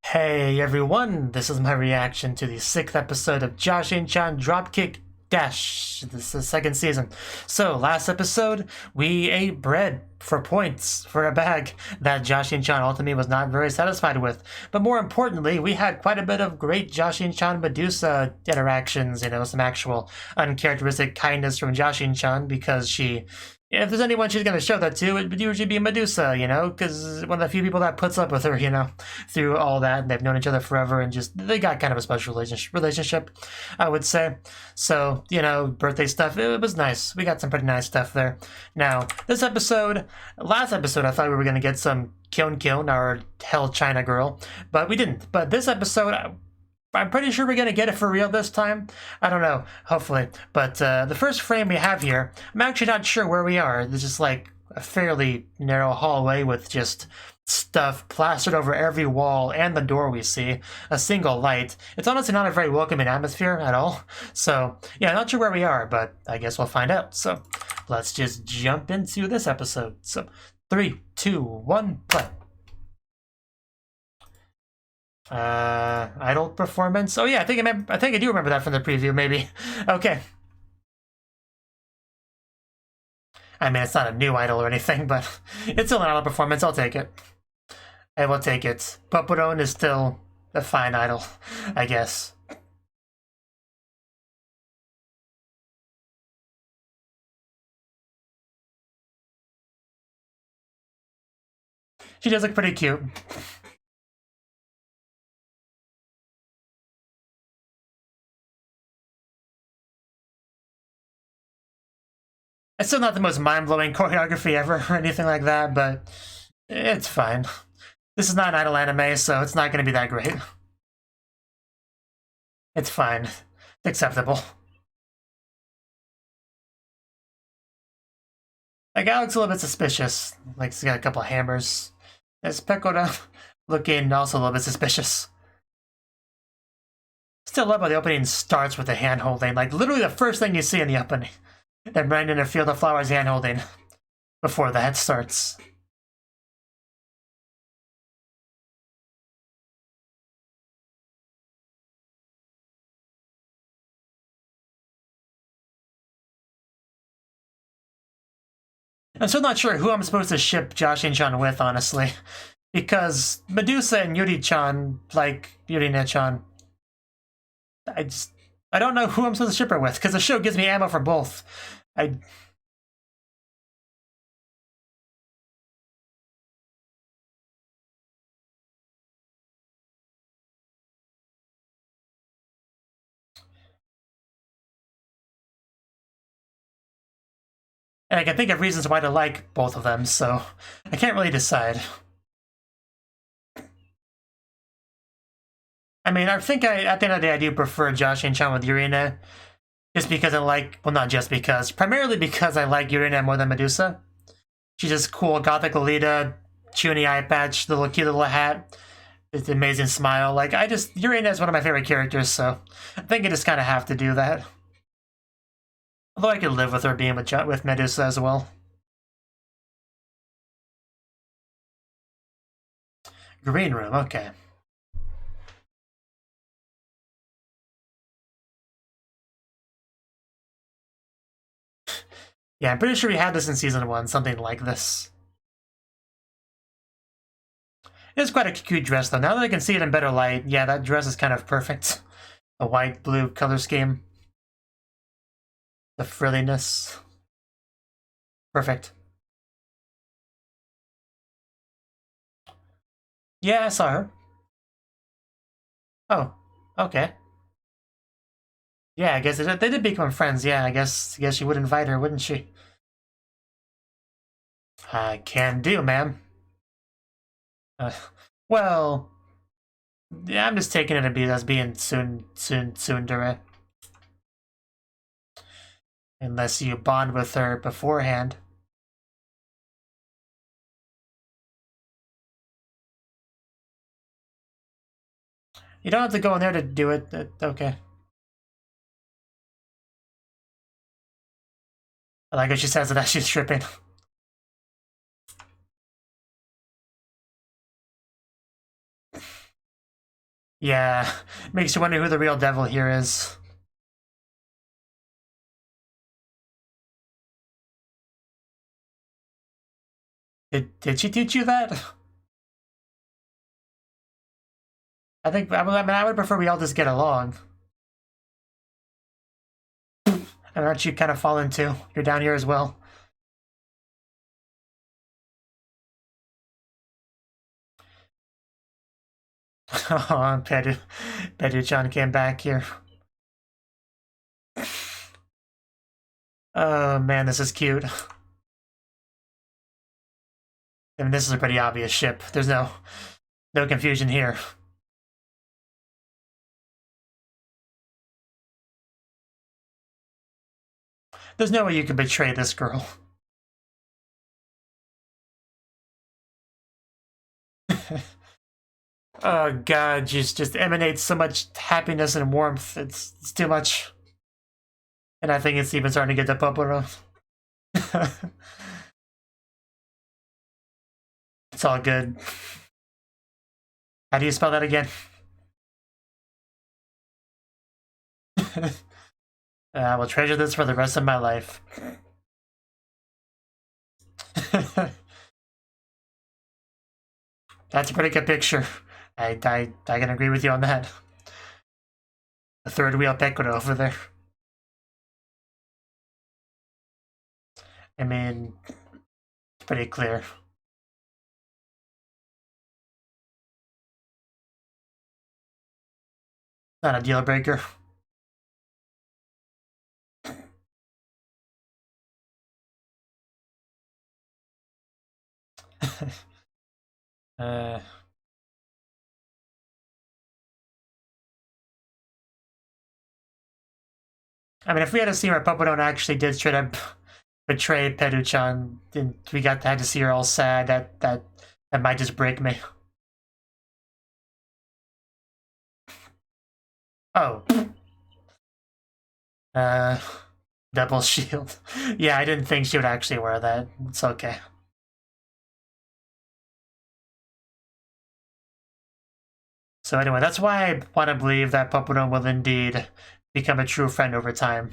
Hey everyone, this is my reaction to the 6th episode of Jashin-chan Dropkick Dash. This is the 2nd season. So, last episode, we ate bread for points for a bag that Jashin-chan ultimately was not very satisfied with. But more importantly, we had quite a bit of great Jashin-chan Medusa interactions, some actual uncharacteristic kindness from Jashin-chan because if there's anyone she's going to show that to, it would usually be Medusa, because one of the few people that puts up with her, through all that. And they've known each other forever and they got kind of a special relationship, I would say. So, birthday stuff, it was nice. We got some pretty nice stuff there. Now, last episode, I thought we were going to get some Kyun, our Hell China girl, but we didn't. But this episode, I'm pretty sure we're going to get it for real this time. I don't know, hopefully. But the first frame we have here, I'm actually not sure where we are. There's just like a fairly narrow hallway with just stuff plastered over every wall and the door we see. A single light. It's honestly not a very welcoming atmosphere at all. So, yeah, not sure where we are, but I guess we'll find out. So, let's just jump into this episode. So, 3, 2, 1, play. Idol performance. Oh yeah, I think I do remember that from the preview, maybe. Okay. I mean, it's not a new idol or anything, but it's still an idol performance. I'll take it. I will take it. Poporon is still a fine idol, I guess. She does look pretty cute. It's still not the most mind-blowing choreography ever or anything like that, but it's fine. This is not an idol anime, so it's not going to be that great. It's fine. It's acceptable. That guy looks a little bit suspicious. Like he's got a couple of hammers. There's Pekora looking also a little bit suspicious. Still love how the opening starts with the hand holding. Like literally the first thing you see in the opening. Then right in a field of flowers hand holding before that starts. I'm still not sure who I'm supposed to ship Jashin-chan with, honestly. Because Medusa and Yuri-chan, like Yurine-chan, I don't know who I'm supposed to ship her with, because the show gives me ammo for both. I can think of reasons why to like both of them, so I can't really decide. I mean, I think at the end of the day, I do prefer Jashin-chan with Yurine, just because I like, well, not just because, primarily because I like Yurine more than Medusa. She's just cool, gothic Lolita, chuny eye patch, the little cute little hat, the amazing smile. Like, Yurine is one of my favorite characters, so I think I just kind of have to do that. Although I could live with her being with Medusa as well. Green room, okay. Yeah, I'm pretty sure we had this in Season 1, something like this. It is quite a cute dress, though. Now that I can see it in better light, yeah, that dress is kind of perfect. A white-blue color scheme. The frilliness. Perfect. Yeah, I saw her. Oh, okay. Yeah, I guess they did become friends. Yeah, I guess you would invite her, wouldn't she? I can do, ma'am. Well, yeah, I'm just taking it as being tsundere. Unless you bond with her beforehand. You don't have to go in there to do it. Okay. I like how she says it as she's stripping. Yeah, makes you wonder who the real devil here is. Did she teach you that? I think, I mean, I would prefer we all just get along. And aren't you kind of fallen too? You're down here as well. Oh, Pedu-chan came back here. Oh man, this is cute. I mean, this is a pretty obvious ship. There's no confusion here. There's no way you can betray this girl. Oh god, just emanates so much happiness and warmth. It's too much. And I think it's even starting to get to Poporo. It's all good. How do you spell that again? I will treasure this for the rest of my life. That's a pretty good picture. I can agree with you on that. The third wheel Pecora over there. I mean, it's pretty clear. Not a deal breaker. I mean, if we had a scene where Popodon actually did straight up betray Pedu-chan, and we had to see her all sad, that might just break me. Oh. Double shield. Yeah, I didn't think she would actually wear that. It's okay. So anyway, that's why I want to believe that Popodon will indeed become a true friend over time.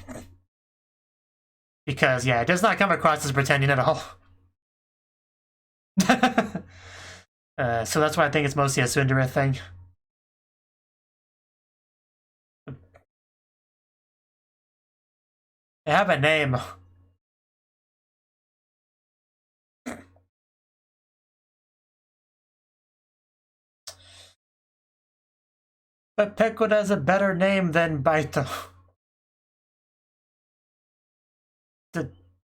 Because, yeah, it does not come across as pretending at all. So that's why I think it's mostly a Tsundere thing. They have a name. But Pequod has a better name than Baito. The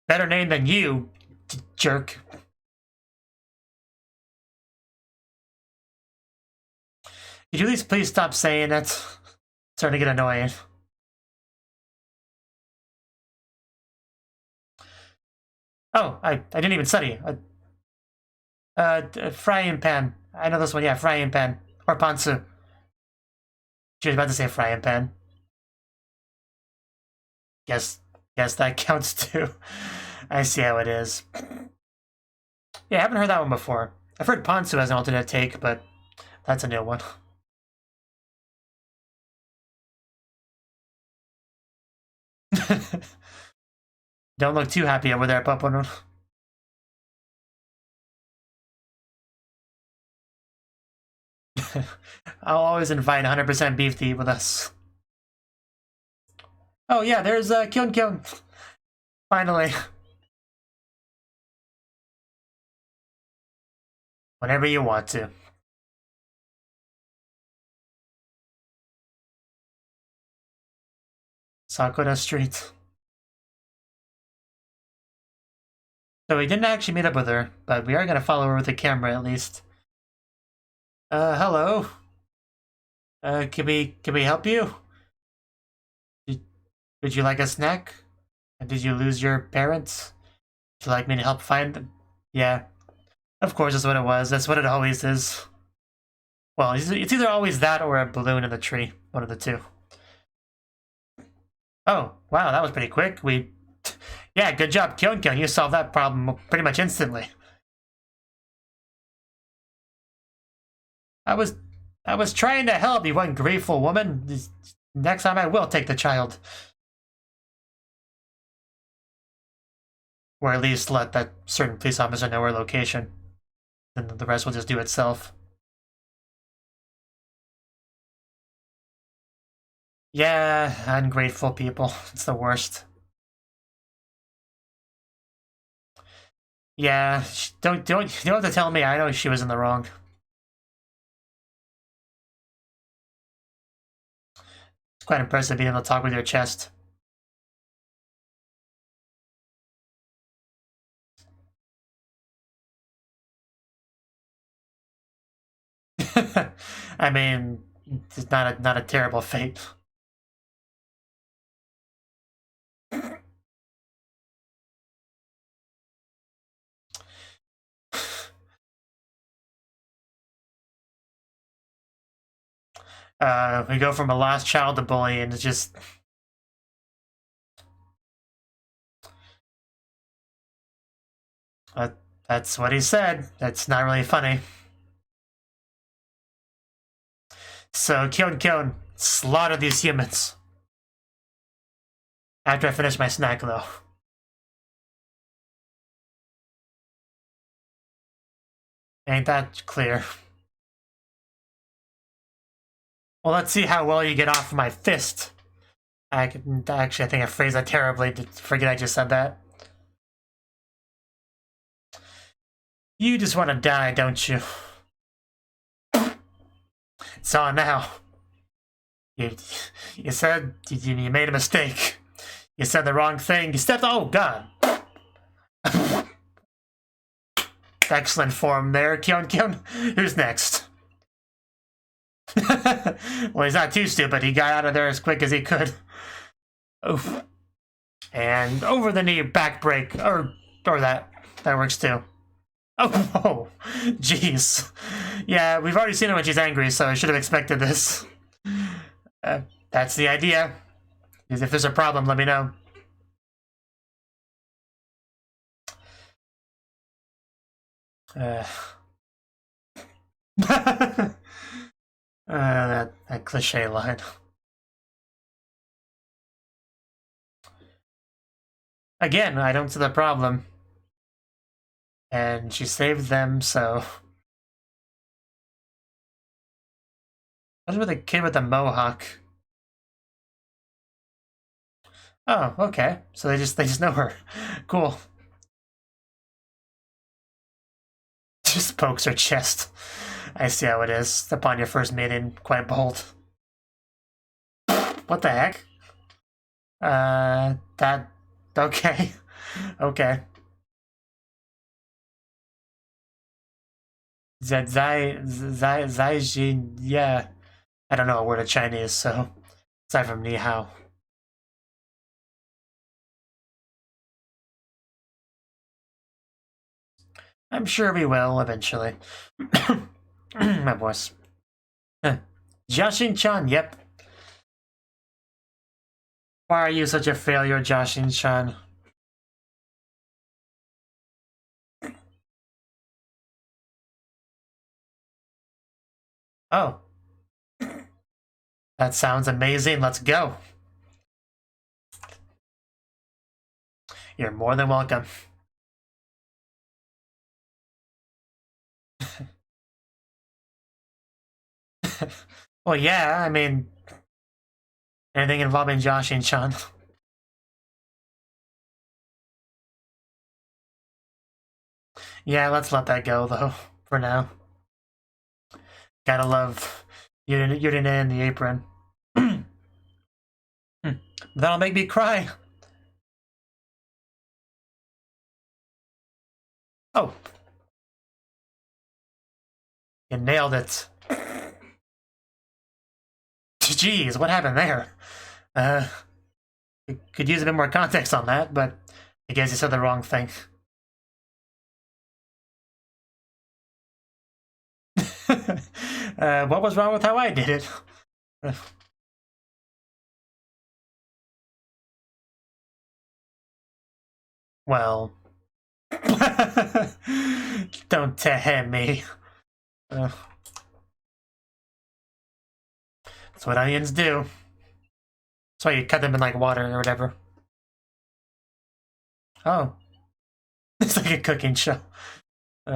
better name than you, jerk. Could you at least please stop saying it? It's starting to get annoying. Oh, I didn't even study. Frying pan. I know this one, yeah, frying pan. Or pantsu. She was about to say frying pan. Yes, that counts too. I see how it is. Yeah, I haven't heard that one before. I've heard pantsu as an alternate take, but that's a new one. Don't look too happy over there, Papanon. I'll always invite 100% beef to eat with us. Oh yeah, there's Kyun. Finally. Whenever you want to. Sakura Street. So we didn't actually meet up with her, but we are gonna follow her with the camera at least. Hello. Can we help you? Would you like a snack? Did you lose your parents? Would you like me to help find them? Yeah. Of course, that's what it was. That's what it always is. Well, it's either always that or a balloon in the tree. One of the two. Oh, wow, that was pretty quick. Yeah, good job, Kyun. You solved that problem pretty much instantly. I was I was trying to help, you ungrateful woman. Next time I will take the child. Or at least let that certain police officer know her location. Then the rest will just do itself. Yeah, ungrateful people. It's the worst. Yeah, you don't have to tell me. I know she was in the wrong. It's quite impressive being able to talk with your chest. I mean, it's not a terrible fate. We go from a lost child to bully, and it's just... That's what he said. That's not really funny. So, Kyun, slaughter these humans. After I finish my snack, though. Ain't that clear? Well, let's see how well you get off my fist. Actually, I think I phrased that terribly. Forget I just said that. You just want to die, don't you? It's on now. You said you made a mistake. You said the wrong thing. You stepped. Oh God. Excellent form there, Kyun. Who's next? Well, he's not too stupid. He got out of there as quick as he could. Oof. And over the knee back break, or that works too. Oh, jeez. Yeah, we've already seen her when she's angry, so I should have expected this. That's the idea. If there's a problem, let me know. That cliche line. Again, I don't see the problem. And she saved them, so... What's with the kid with the mohawk? Oh, okay. So they just know her. Cool. Just pokes her chest. I see how it is. Upon your first meeting, quite bold. What the heck? That... Okay. Okay. Zaijin, yeah. I don't know a word of Chinese, so aside from ni hao. I'm sure we will eventually. My voice. Jashin-chan, yep. Why are you such a failure, Jashin-chan? Oh. That sounds amazing. Let's go. You're more than welcome. Well, yeah, I mean, anything involving Jashin-chan. Yeah, let's let that go, though, for now. Gotta love Yurine in the apron. That'll make me cry. Oh. You nailed it. Jeez, what happened there? Could use a bit more context on that, but I guess you said the wrong thing. What was wrong with how I did it? Well... Don't tell me. That's what onions do. That's why you cut them in like water or whatever. Oh. It's like a cooking show. We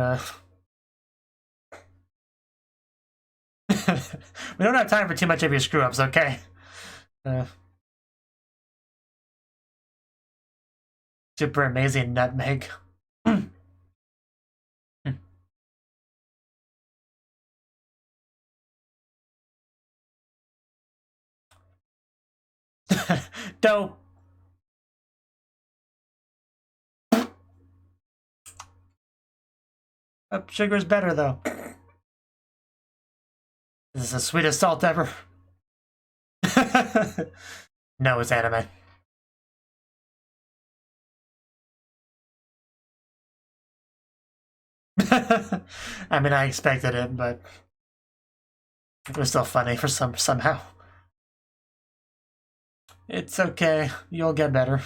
don't have time for too much of your screw-ups, okay? Super amazing nutmeg. Dope. Sugar's better, though. This is the sweetest salt ever. No, it's anime. I mean, I expected it, but it was still funny for somehow. It's okay. You'll get better.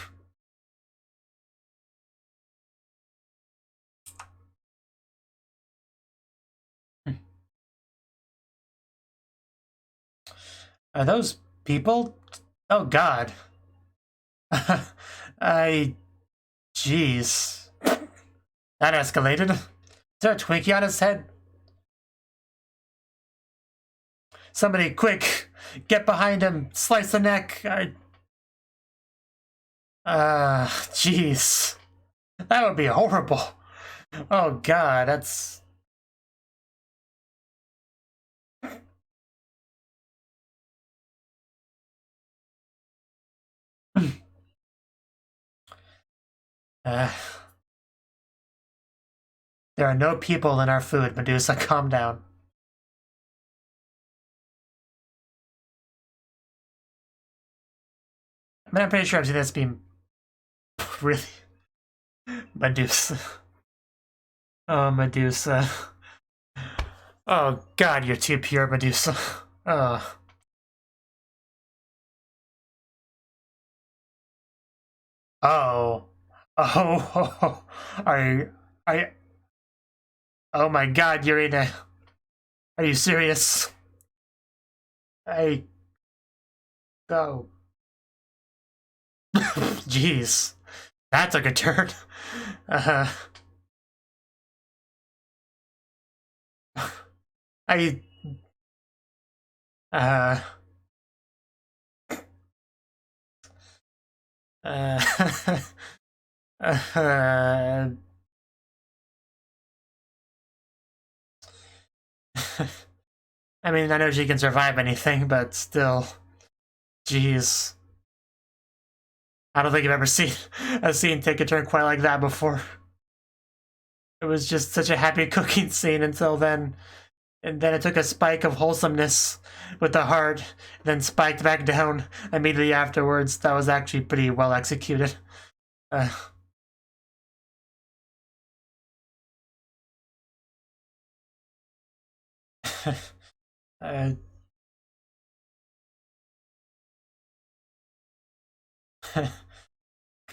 Are those people? Oh God. Jeez. That escalated. Is there a Twinkie on his head? Somebody, quick! Get behind him! Slice the neck! Jeez. That would be horrible. Oh God, that's... There are no people in our food, Medusa. Calm down. I mean, I'm pretty sure I've seen this being really Medusa. Oh, Medusa. Oh God, you're too pure, Medusa. Oh. Oh. Oh. Are you... Oh my God, Urina. Are you serious? Oh. Jeez. That took a turn. I mean, I know she can survive anything, but still, jeez. I don't think I've ever seen a scene take a turn quite like that before. It was just such a happy cooking scene until then. And then it took a spike of wholesomeness with the heart, then spiked back down immediately afterwards. That was actually pretty well executed.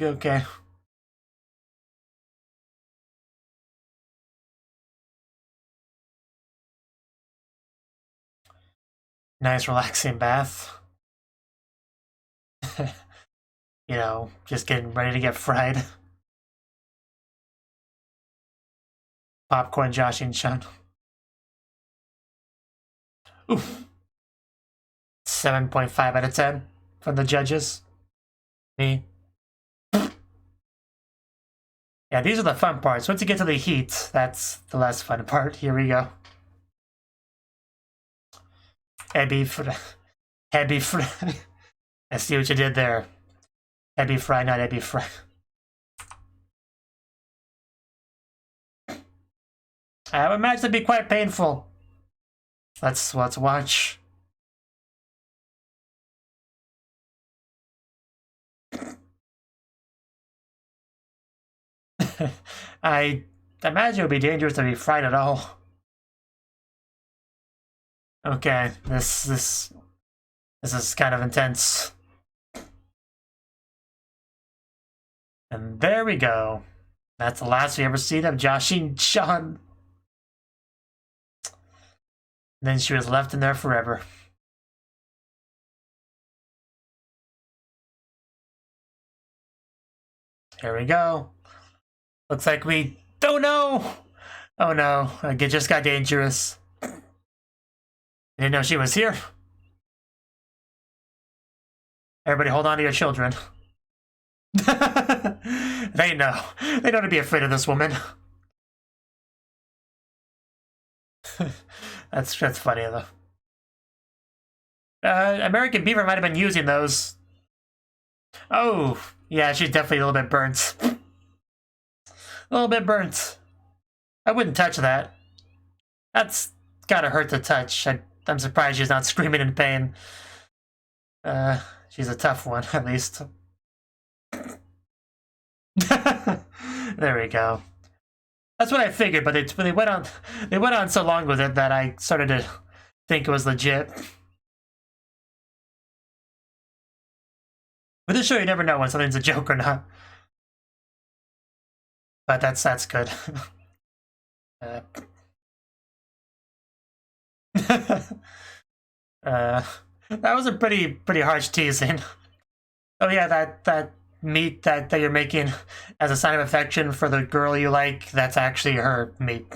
Okay. Nice relaxing bath. You know, just getting ready to get fried. Popcorn Jashin-chan. Oof. 7.5 out of 10 from the judges. Me. Yeah, these are the fun parts. Once you get to the heat, that's the less fun part. Here we go. Heavy fry. I see what you did there. Heavy fry, not heavy fry. I would imagine it'd be quite painful. Let's watch. I imagine it would be dangerous to be fried at all. Okay, this is kind of intense. And there we go. That's the last we ever seen of Jashin-chan. Then she was left in there forever. There we go. Looks like we don't know. Oh no, it just got dangerous. I didn't know she was here. Everybody hold on to your children. They know. They know to be afraid of this woman. That's funny though. American Beaver might have been using those. Oh, yeah, she's definitely a little bit burnt. A little bit burnt. I wouldn't touch that. That's gotta hurt to touch. I'm surprised she's not screaming in pain. She's a tough one, at least. There we go. That's what I figured, but they went on so long with it that I started to think it was legit. With this show, you never know when something's a joke or not. But that's good. That was a pretty harsh teasing. Oh yeah, that meat that you're making as a sign of affection for the girl you like, that's actually her meat.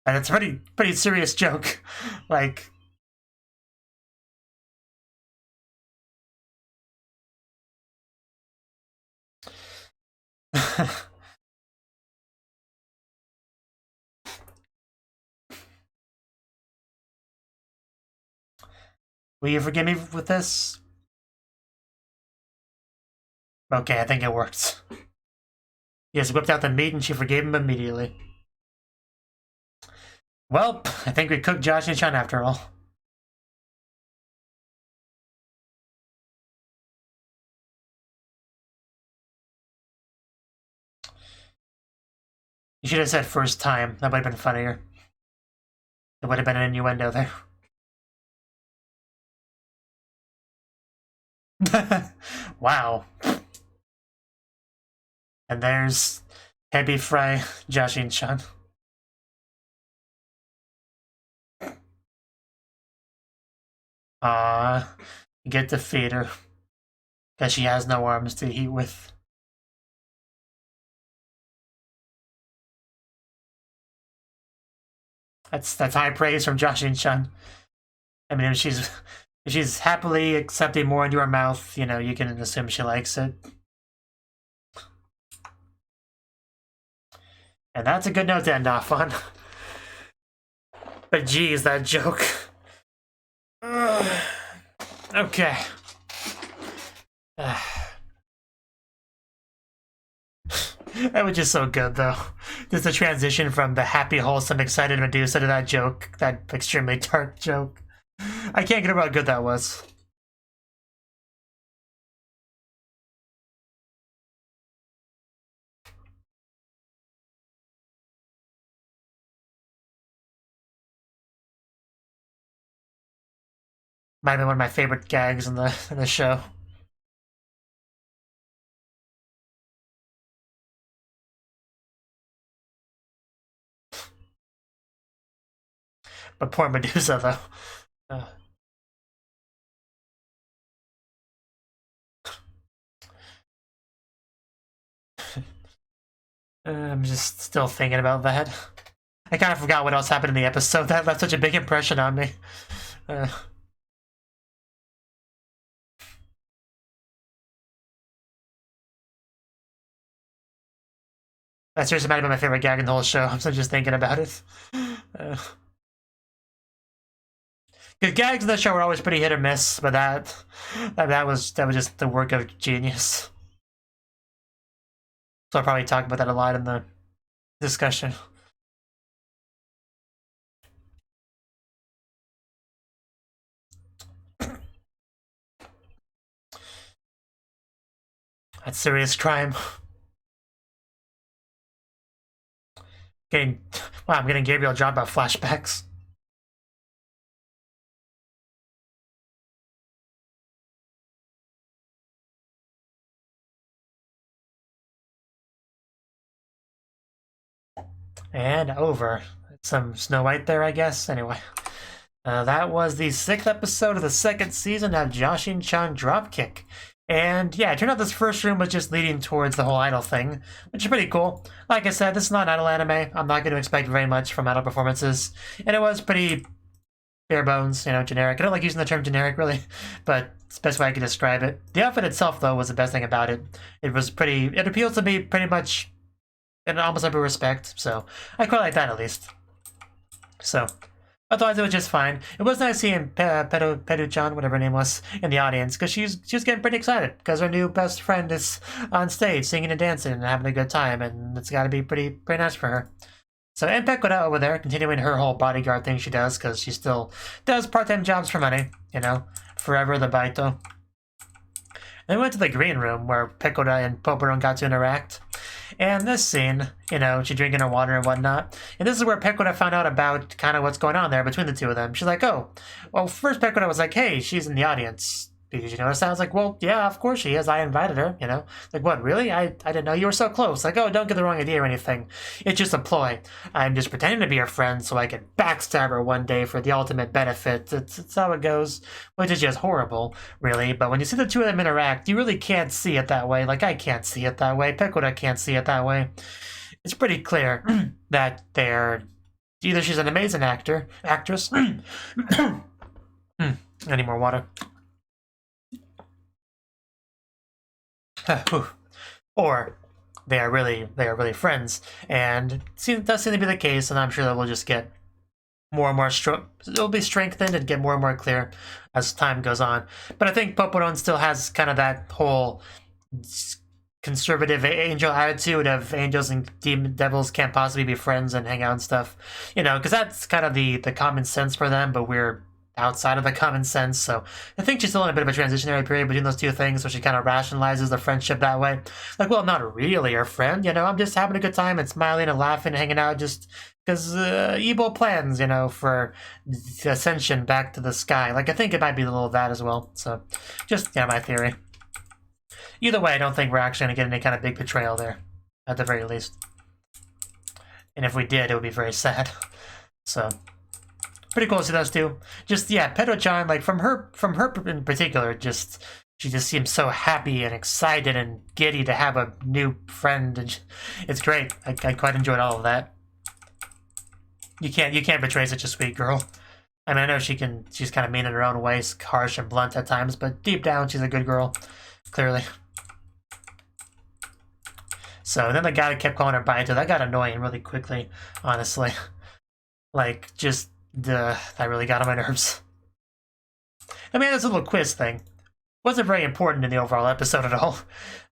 And it's a pretty serious joke. Like, will you forgive me with this? Okay, I think it worked. He just whipped out the meat and she forgave him immediately. Well, I think we cooked Jashin-chan after all. You should have said first time. That would have been funnier. There would have been an innuendo there. Wow. And there's Heavy Fry Jashin-chan. You get to feed her. Because she has no arms to eat with. That's high praise from Jashin-chan. I mean, if she's happily accepting more into her mouth, you know, you can assume she likes it. And that's a good note to end off on. But geez, that joke. Okay. That was just so good, though. Just the transition from the happy, wholesome, excited Medusa to that joke. That extremely dark joke. I can't get over how good that was. Might have been one of my favorite gags in the show. But poor Medusa, though. I'm just still thinking about that. I kind of forgot what else happened in the episode. That left such a big impression on me. That seriously might have been my favorite gag in the whole show. I'm still just thinking about it. The gags in the show were always pretty hit or miss, but that was just the work of genius. So I'll probably talk about that a lot in the discussion. That's serious crime. I'm getting Gabriel dropped by flashbacks. And over. Some Snow White there, I guess. Anyway, that was the 6th episode of the 2nd season of Jashin-chan Dropkick. And yeah, it turned out this first room was just leading towards the whole idol thing, which is pretty cool. Like I said, this is not an idol anime. I'm not going to expect very much from idol performances. And it was pretty bare bones, you know, generic. I don't like using the term generic, really, but it's the best way I could describe it. The outfit itself, though, was the best thing about it. It appealed to me pretty much in almost every respect, so I quite like that, at least. So, otherwise, it was just fine. It was nice seeing Peru-chan, whatever her name was, in the audience, because she was getting pretty excited, because her new best friend is on stage singing and dancing and having a good time, and it's got to be pretty nice for her. So, and Pekoda over there, continuing her whole bodyguard thing she does, because she still does part-time jobs for money, you know, forever the baito. Then we went to the green room, where Pekoda and Popperon got to interact. And this scene, you know, she's drinking her water and whatnot. And this is where Pekoda found out about kind of what's going on there between the two of them. She's like, oh, well, first Pekoda was like, hey, she's in the audience. Did you notice that? I was like, well, yeah, of course she is. I invited her, you know. Like, what, really? I didn't know you were so close. Like, oh, don't get the wrong idea or anything. It's just a ploy. I'm just pretending to be her friend so I can backstab her one day for the ultimate benefit. It's how it goes, which is just horrible, really. But when you see the two of them interact, you really can't see it that way. Like, I can't see it that way. Pekoda can't see it that way. It's pretty clear that they're... Either she's an amazing actress. I need more water. Or they are really friends, and it does seem to be the case, and I'm sure that we'll just get more and more it'll be strengthened and get more and more clear as time goes on. But I think Popperon still has kind of that whole conservative angel attitude of angels and devils can't possibly be friends and hang out and stuff, you know, because that's kind of the common sense for them, but we're outside of the common sense. So I think she's still in a bit of a transitionary period between those two things, so she kind of rationalizes the friendship that way. Like, well, I'm not really her friend, you know, I'm just having a good time and smiling and laughing and hanging out just because evil plans, you know, for the ascension back to the sky. Like, I think it might be a little of that as well. So just, yeah, my theory. Either way, I don't think we're actually going to get any kind of big betrayal there, at the very least. And if we did, it would be very sad. So pretty cool to see those two. Just, yeah, Pedro-chan, like, from her in particular, she just seems so happy and excited and giddy to have a new friend, and it's great. I quite enjoyed all of that. You can't betray such a sweet girl. I mean, I know she's kind of mean in her own way, harsh and blunt at times, but deep down, she's a good girl, clearly. So then the guy that kept calling her Baito, that got annoying really quickly, honestly. Like, just... that really got on my nerves. I mean, this little quiz thing wasn't very important in the overall episode at all,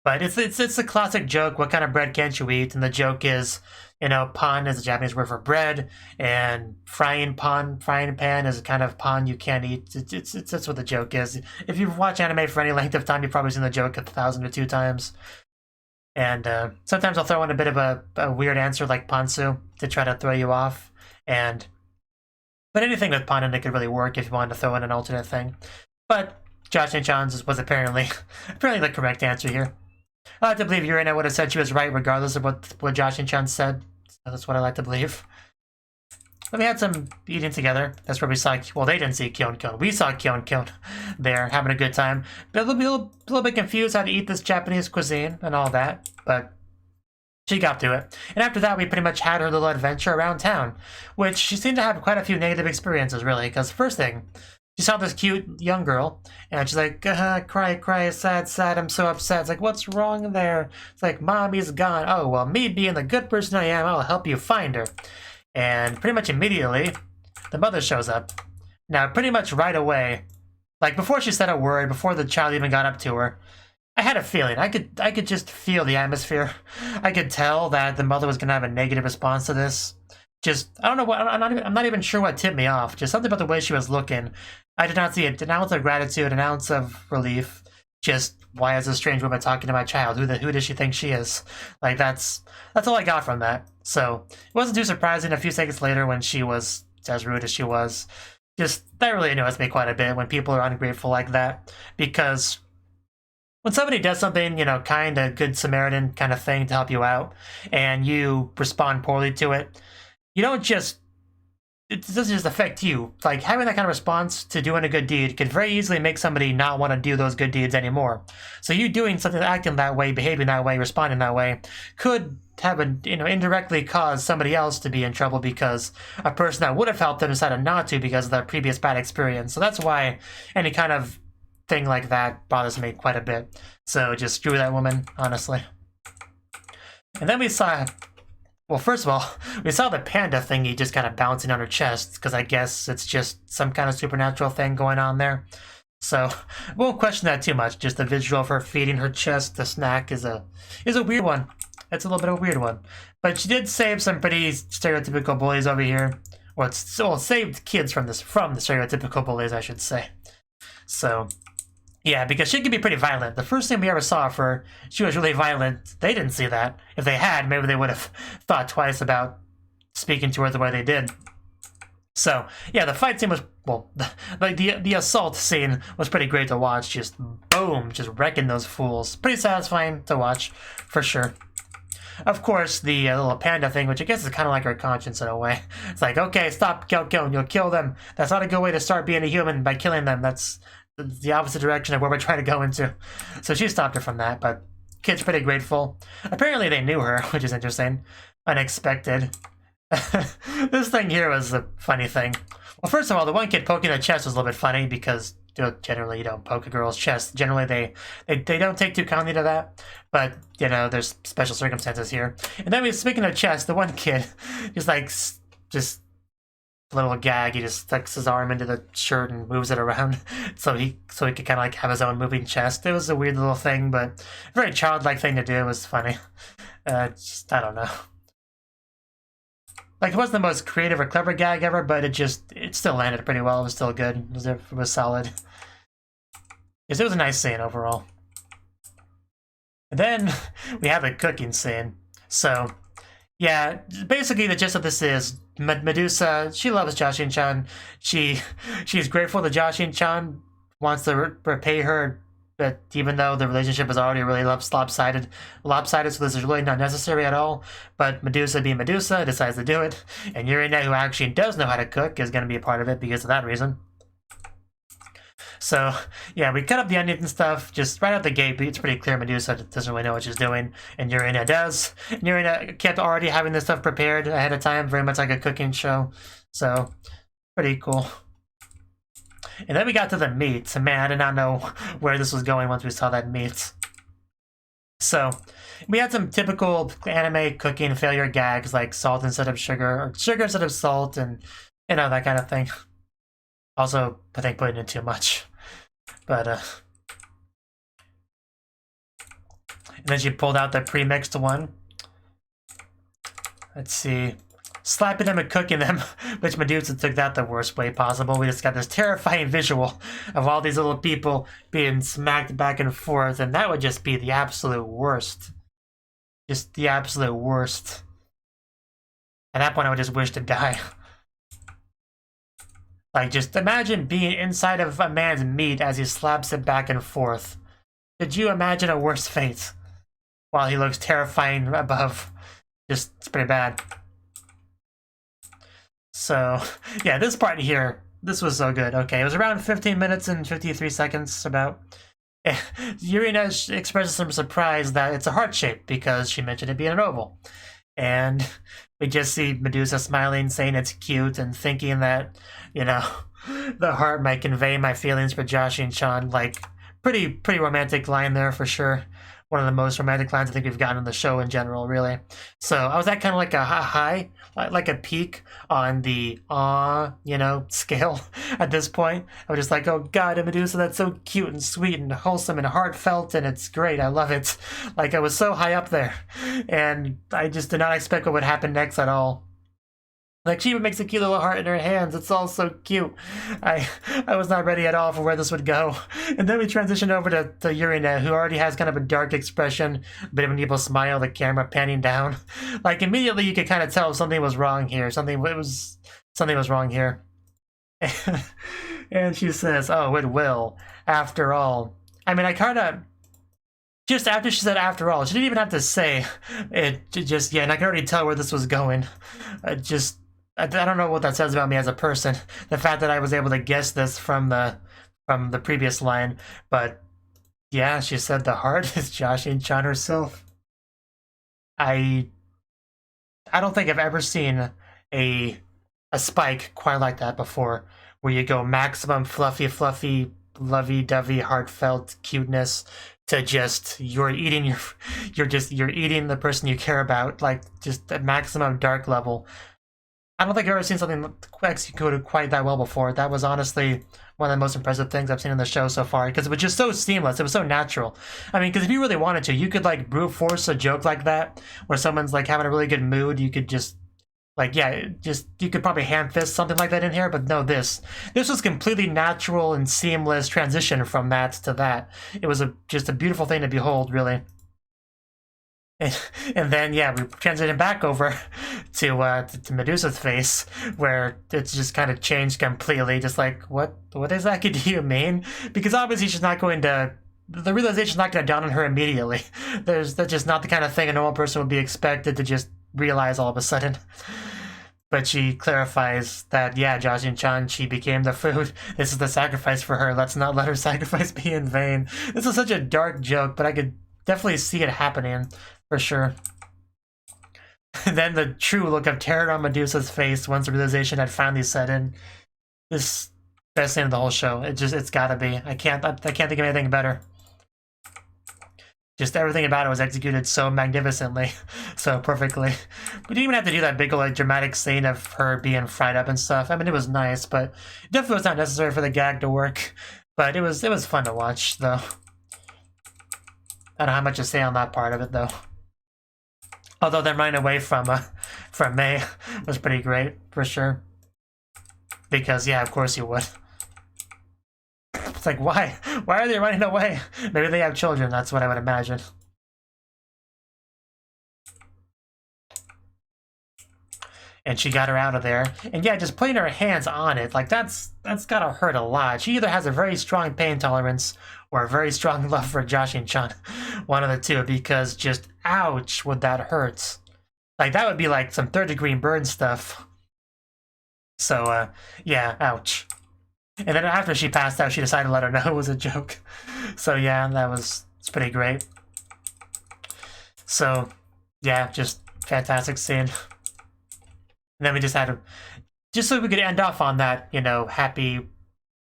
but it's a classic joke. What kind of bread can't you eat? And the joke is, you know, pan is a Japanese word for bread, and frying pan is a kind of pan you can't eat. That's what the joke is. If you've watched anime for any length of time, you've probably seen the joke 1,002 times. And sometimes I'll throw in a bit of a weird answer like pansu to try to throw you off, but anything with pan in it could really work if you wanted to throw in an alternate thing. But Jashin-chan's was apparently the correct answer here. I like to believe Urina would have said she was right regardless of what Jashin-chan said. So that's what I like to believe. But we had some eating together. That's where we saw, well, they didn't see Kyon. We saw Kyon there having a good time. But a little bit confused how to eat this Japanese cuisine and all that. But she got through it. And after that, we pretty much had her little adventure around town, which she seemed to have quite a few negative experiences, really. Because first thing, she saw this cute young girl, and she's like, cry, sad, I'm so upset. It's like, what's wrong there? It's like, Mommy's gone. Oh, well, me being the good person I am, I'll help you find her. And pretty much immediately, the mother shows up. Now, pretty much right away, like before she said a word, before the child even got up to her, I had a feeling. I could just feel the atmosphere. I could tell that the mother was gonna have a negative response to this. Just, I don't know what, I'm not even sure what tipped me off. Just something about the way she was looking. I did not see an ounce of gratitude, an ounce of relief. Just, why is this strange woman talking to my child? Who does she think she is? Like, that's all I got from that. So, it wasn't too surprising a few seconds later when she was as rude as she was. Just, that really annoys me quite a bit when people are ungrateful like that. Because when somebody does something, you know, kind of good Samaritan kind of thing to help you out, and you respond poorly to it, you don't just it doesn't just affect you. Like, having that kind of response to doing a good deed could very easily make somebody not want to do those good deeds anymore. So you doing something, acting that way, behaving that way, responding that way, could have a, indirectly cause somebody else to be in trouble because a person that would have helped them decided not to because of their previous bad experience. So that's why any kind of thing like that bothers me quite a bit. So just screw that woman, honestly. And then we saw, well, first of all, we saw the panda thingy just kind of bouncing on her chest, because I guess it's just some kind of supernatural thing going on there. So I won't question that too much. Just the visual of her feeding her chest the snack is a weird one. It's a little bit of a weird one. But she did save some pretty stereotypical bullies over here. Well, saved kids from the stereotypical bullies, I should say. So yeah, because she can be pretty violent. The first thing we ever saw of her, she was really violent. They didn't see that. If they had, maybe they would have thought twice about speaking to her the way they did. So, yeah, the fight scene was, well, the assault scene was pretty great to watch. Just, boom, just wrecking those fools. Pretty satisfying to watch, for sure. Of course, the little panda thing, which I guess is kind of like her conscience in a way. It's like, okay, stop, kill, you'll kill them. That's not a good way to start being a human, by killing them. That's the opposite direction of where we're trying to go into. So she stopped her from that, but kid's pretty grateful. Apparently they knew her, which is interesting. Unexpected. This thing here was a funny thing. Well, first of all, the one kid poking her chest was a little bit funny because generally you don't poke a girl's chest. Generally they don't take too kindly to that. But, there's special circumstances here. And then speaking of chest, the one kid just a little gag, he just sticks his arm into the shirt and moves it around so he could kind of like have his own moving chest. It was a weird little thing, but a very childlike thing to do. It was funny. I don't know. Like, it wasn't the most creative or clever gag ever, but it still landed pretty well. It was still good. It was solid. It was a nice scene overall. And then we have a cooking scene. So yeah, basically the gist of this is Medusa, she loves Jashin-chan. She's grateful that Jashin-chan wants to repay her, but even though the relationship is already really lopsided, so this is really not necessary at all. But Medusa being Medusa decides to do it, and Yurina, who actually does know how to cook, is going to be a part of it because of that reason. So, yeah, we cut up the onions and stuff just right out the gate, but it's pretty clear Medusa doesn't really know what she's doing, and Yurina does. And Yurina kept already having this stuff prepared ahead of time, very much like a cooking show. So, pretty cool. And then we got to the meat. Man, I did not know where this was going once we saw that meat. So, we had some typical anime cooking failure gags, like salt instead of sugar, or sugar instead of salt, and, that kind of thing. Also, I think putting in too much. But, and then she pulled out the pre-mixed one. Let's see. Slapping them and cooking them, which Medusa took that the worst way possible. We just got this terrifying visual of all these little people being smacked back and forth, and that would just be the absolute worst. Just the absolute worst. At that point, I would just wish to die. Like, just imagine being inside of a man's meat as he slaps it back and forth. Could you imagine a worse fate? While he looks terrifying above. Just, it's pretty bad. So, yeah, this part here, this was so good. Okay, it was around 15 minutes and 53 seconds, about. Yurina expresses some surprise that it's a heart shape because she mentioned it being an oval. And we just see Medusa smiling, saying it's cute, and thinking that, the heart might convey my feelings for Jashin-chan. Like, pretty romantic line there for sure. One of the most romantic lines I think we've gotten in the show in general, really. So I was at kind of like a high, like a peak on the scale at this point. I was just like, oh god, Medusa, that's so cute and sweet and wholesome and heartfelt, and it's great. I love it. Like, I was so high up there, and I just did not expect what would happen next at all. Like, she even makes a cute little heart in her hands. It's all so cute. I was not ready at all for where this would go. And then we transitioned over to Yurina, who already has kind of a dark expression, a bit of an evil smile, the camera panning down. Like, immediately you could kind of tell something was wrong here. Something was wrong here. And she says, oh, it will, after all. I mean, I kind of... Just after she said after all, she didn't even have to say it. And I can already tell where this was going. I don't know what that says about me as a person. The fact that I was able to guess this from the previous line, but yeah, she said the heart is Jashin-chan herself. I don't think I've ever seen a spike quite like that before, where you go maximum fluffy, lovey-dovey, heartfelt cuteness to just you're eating the person you care about, like just the maximum dark level. I don't think I've ever seen something executed quite that well before. That was honestly one of the most impressive things I've seen in the show so far, because it was just so seamless. It was so natural. I mean, because if you really wanted to, you could like brute force a joke like that, where someone's like having a really good mood. You could just like, yeah, you could probably hand fist something like that in here, but no, this was completely natural and seamless transition from that to that. It was just a beautiful thing to behold, really. And then, yeah, we transitioned back over to Medusa's face, where it's just kind of changed completely. Just like, what exactly do you mean? Because obviously she's not going to, the realization's not going to dawn on her immediately. That's just not the kind of thing a normal person would be expected to just realize all of a sudden. But she clarifies that, yeah, Jashin-chan, she became the food. This is the sacrifice for her. Let's not let her sacrifice be in vain. This is such a dark joke, but I could definitely see it happening. For sure. Then the true look of terror on Medusa's face once the realization had finally set in. This best scene of the whole show. It's gotta be. I can't think of anything better. Just everything about it was executed so magnificently, so perfectly. We didn't even have to do that big like dramatic scene of her being fried up and stuff. I mean, it was nice, but it definitely was not necessary for the gag to work. But it was fun to watch, though. I don't have much to say on that part of it, though. Although them running away from May was pretty great, for sure. Because, yeah, of course you would. It's like, why? Why are they running away? Maybe they have children, that's what I would imagine. And she got her out of there. And yeah, just putting her hands on it, like that's gotta hurt a lot. She either has a very strong pain tolerance or a very strong love for Jashin-chan. One of the two, because just ouch would that hurt. Like that would be like some third-degree burn stuff. So yeah, ouch. And then after she passed out, she decided to let her know it was a joke. So yeah, it's pretty great. So yeah, just fantastic scene. And then we just had to, just so we could end off on that, you know, happy,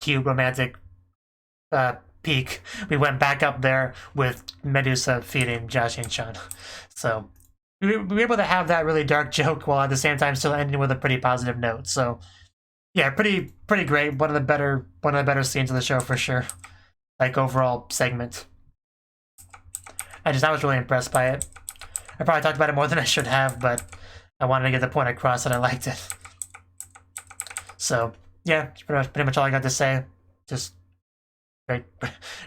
cute, romantic peak, we went back up there with Medusa feeding Jashin-chan. So we were able to have that really dark joke while at the same time still ending with a pretty positive note. So yeah, pretty great. One of the better scenes of the show for sure. Like overall segment. I was really impressed by it. I probably talked about it more than I should have, but I wanted to get the point across that I liked it. So, yeah, that's pretty much all I got to say. Just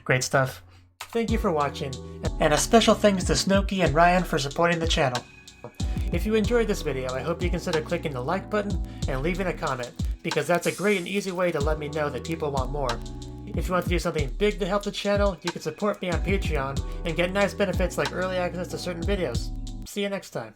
great stuff. Thank you for watching, and a special thanks to Cnouki and Ryan for supporting the channel. If you enjoyed this video, I hope you consider clicking the like button and leaving a comment, because that's a great and easy way to let me know that people want more. If you want to do something big to help the channel, you can support me on Patreon and get nice benefits like early access to certain videos. See you next time.